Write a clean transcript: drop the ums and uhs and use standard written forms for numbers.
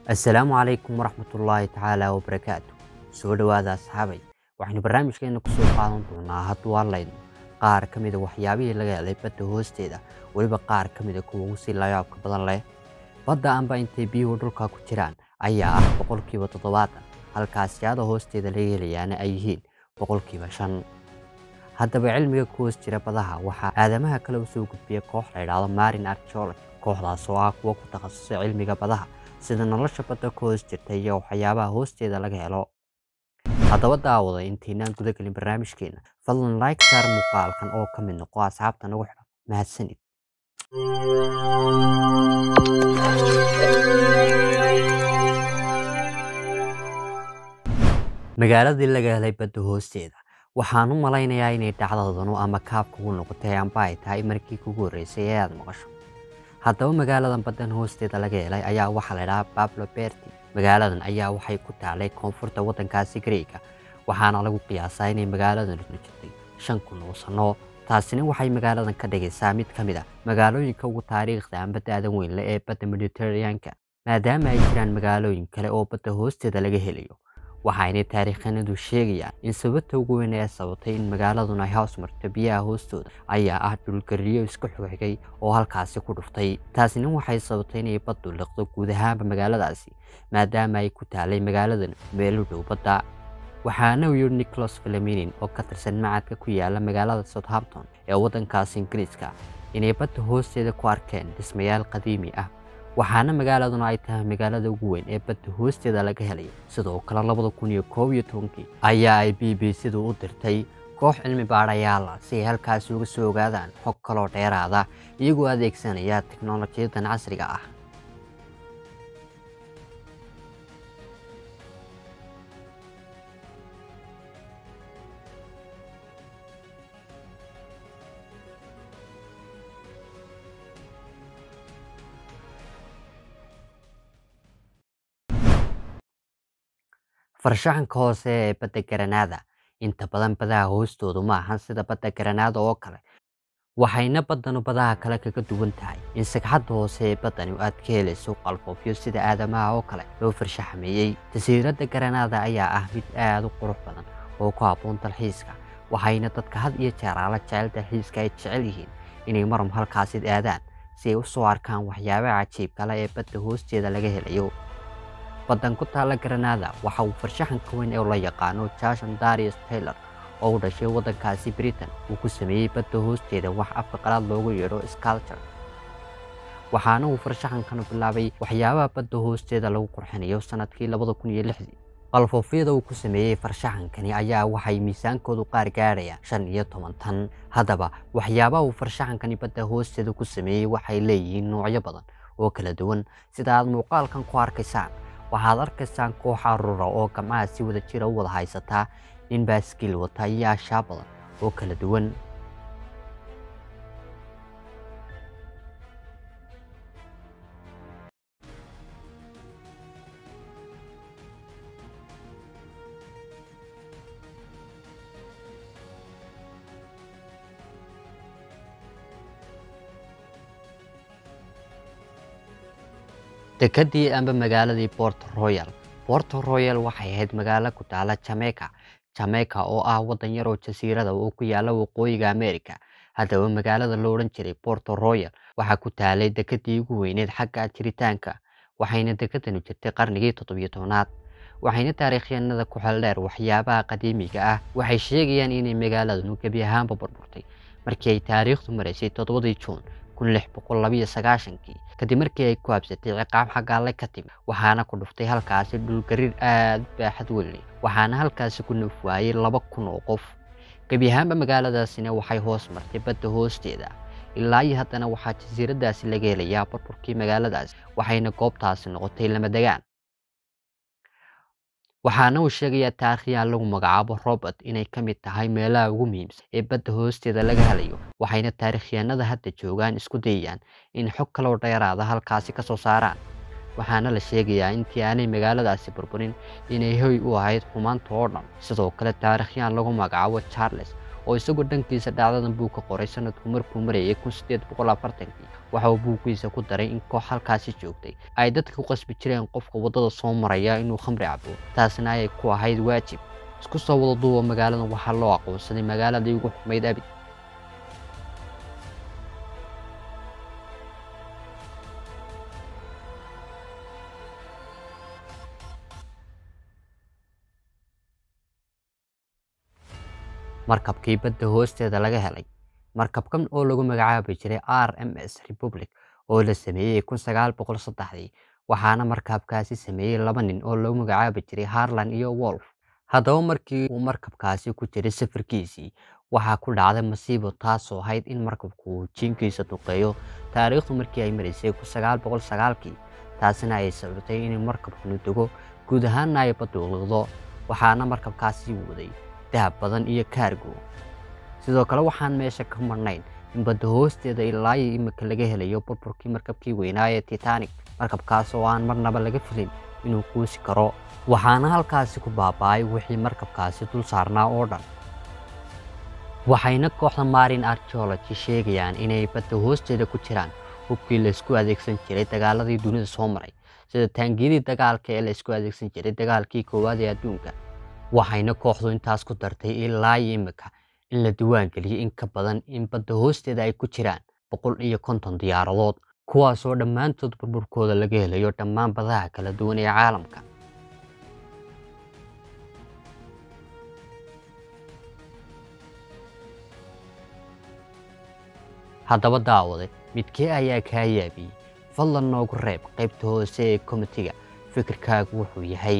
السلام عليكم ورحمة الله تعالى وبركاته. soo dhawaada asxaabay, waxaynu barnaamijkeena ku soo qaadan doonaa haduu hadlayno qaar ka mid ah waxyaabihii laga helay badda hoosteeda, waliba qaar ka mid ah kuwa ugu sii layaabka badan leh. Badda amba intay biyuhu dhulka ku jiraan ayaa ah 70%, halkaas yaada hoosteeda laga helayaana ay yihiin 5%. haddaba cilmiga ku hoos jira badaha waxaa aadamaha kale u soo gudbiyay koox la yiraahdo Marine Archaeology, kooxdaas oo ah kuwa ku takhasusay cilmiga badaha sida nolosha badda ku hoos jirta iyo waxyaabaha hoosteeda laga helo. haddaba daawada intaynaan guda galin barnaamijkeena, fadlan like saar muuqaalkan oo ka mid noqo asxaabta nagu xidhan. mahadsanid. magaaladii laga helay badda hoosteeda waxaan u malaynayaa inay dhacdadanu ama kaabka ugu noqotay amba ay tahay markii kugu horreysay ee aad maqasho. haddaba magaaladan baddan hoosteeda laga helay ayaa waxaa la yidhahaa Pablo Berti. magaaladan ayaa waxay ku taalay koonfurta waddankaasi Greega, waxaana lagu qiyaasaa inay magaaladan jirtay 5,000 oo sano. taasina waxay magaaladan ka dhigaysaa mid ka mid ah magaalooyinka ugu taariikhda amba da'dan weyn leh ee badda Mediterranean-ka, maadaama ay jiraan magaalooyin kale oo badda hoosteeda laga helayo. waxayna taariikhanadu sheegayaan in sababta ugu weyn ee sababtay in magaaladuna ay hoos marto biyaha hoostooda ayaa ah dhulgariyo isku xigay oo halkaasi ku dhuftay. taasina waxay sababtay inay baddu liqdo guud ahaanba magaaladaasi, maadaama ay ku taalay magaaladan meel u dhow badda. waxaana uu yidhi Nicholas Flaminin oo ka tirsan macadka ku yaala magaalada Southampton ee waddankaasi Ingiriiska inay badda hoosteeda ku arkeen dhismayaal qadiimi ah, waxaana magaaladuna ay tahay magaalada ugu weyn ee badda hoosteeda laga helay. sidoo kale 2011 ayaa ay BBC-du u dirtay koox cilmi baadhayaal ah si ay halkaasi uga soo ogaadaan xog kaloo dheeraada iyagoo adeegsanaya tiknoolajiyadan casriga ah. farshaxanka hoose ee badda Granada inta badan badaha hoostoodu ma ahan sida badda Granada oo kale, waxayna baddanu badaha kale kaga duwan tahay in sagxadda hoose ee baddani aad ka helayso qalfoofyo sida aadamaha oo kale loo farshaxameeyey. jasiiradda Granada ayaa ah mid aad u qurux badan oo ku habboon dalxiiska, waxayna dadka had iyo jeer ala jecel dalxiiska ay jecel yihiin inay marum halkaasi aadaan si ay u soo arkaan waxyaabaha cajiibka leh ee badda hoosteeda laga helayo. baddan ku taala Granada waxa uu farshaxanka weyn ee la yaqaano Jason Darius Taylor oo u dhashay waddankaasi Britain uu ku sameeyey badda hoosteeda wax afka qalaad loogu yeedho sculpture. waxaana uu farshaxankan bilaabay waxyaabaha badda hoosteeda lagu qurxinayo sanadkii 2006. qalfoofyada uu ku sameeyey farshaxankani ayaa waxay miisaankoodu qaar gaarayaan 15 tan. haddaba waxyaabaha uu farshaxankani badda hoosteeda ku sameeyey waxay leeyihiin noocyo badan oo kala duwan. sida aad muuqaalkan ku arkaysaan, waxaad arkaysaan koox caruur oo gacmaha si wada jira u wada haysataa nin baaskiil wata iyo ashyaa badan oo kala duwan. dekadii amba magaaladii Port Royal. Port Royal waxay ahayd magaalo ku taala Jamaica oo ah waddan yar oo jasiirada oo ku yaala waqooyiga America. haddaba magaalada la odhan jiray Port Royal waxaa ku taalay dekadii ugu weyneed xagga jiritaanka, waxayna dekadani jirtay qarnigii 17aad. waxayna taariikhyahanada ku xeel dheer waxyaabaha qadiimiga ah waxay sheegayaan inay magaaladanu gebi ahaanba burburtay markii ay taariikhdu maraysay 7 Juun 1692 kadib markii ay ku habsatay ciqaab xagga Alle ka timid, waxaana ku dhuftay halkaasi dhulgariir aad u baaxad weyn leh, waxaana halkaasi ku naf waayay 2,000 oo qof. gebi ahaanba magaaladaasina waxay hoos martay badda hoosteeda. ilaa iyo haddana waxaa jasiiradaasi laga helayaa burburkii magaaladaasi, waxayna goobtaasi noqotay lama degaan. waxaana uu sheegayaa taariikhyahan lagu magacaabo Robert inay ka mid tahay meelaha ugu muhiimsan ee badda hoosteeda laga helayo, waxayna taariikhyahanada hadda joogaan isku dayayaan in xog kaloo dheeraada halkaasi ka soo saaraan. waxaana la sheegayaa intii aanay magaaladaasi burburin inay hoy u ahayd xumaanta oo dhan. sidoo kale taariikhyahan lagu magacaabo Charles oo isagoo dhankiisa dhacdadan buu ka qoray sanadku markuu marayay 1840 waxa uu buugiisa ku daray in koox halkaasi joogtay ay dadka ku qasbi jireen qofka wadada soo maraya inuu khamri cabo taasna ay ku ahayd waajib isku soo wada duuba magaaladan waxa loo aqoonsaday magaaladii ugu xumayd abid markabkii badda hoosteeda laga helay markabkan oo lagu magacaabi jiray RMS Republic oo la sameeyay 1903 waxaana markabkaasi sameeyay laba nin oo lagu magacaabi jiray Harlan iyo Wolf haddaba markii uu markabkaasi ku jiray safarkiisii waxaa ku dhacday masiibo taasoo ahayd in markabku uu jiinkiisa duqeeyo taariikhdu markii ay marisay 1909 taasina ay sababtay in markabku dego guud ahaanna ay baddu liqdo waxaana markabkaasi waday dahab badan iyo kaargo sidoo kale waxaan meesha ka marnayn in badda hoosteeda ilaa imika laga helayo burburkii markabkii weynaa ee Titanic markabkaas oo aan marnaba laga filin inuu quusi karo waxaana halkaasi ku baaba'ay wixii markabkaasi dul saarnaa oo dhan waxayna kooxda Marine Archaeology sheegayaan inay badda hoosteeda ku jiraan hubkii la isku adeegsan jiray dagaaladii dunida soo maray sida taangiyadii dagaalka ee la isku adeegsan jiray dagaalkii koowaad ee adduunka waxayna kooxdu intaas ku dartay ilaa imika in la diiwaan geliyay in ka badan in badda hoosteeda ay ku jiraan 150 diyaaradood kuwaas oo dhammaantood burburkooda laga helayo dhammaan badaha kala duwan ee caalamka haddaba daawade midkee ayaa kaa yaabiyey fadlan noogu reeb qaybta hoose ee komitiga fikirkaagu wuxuu yahay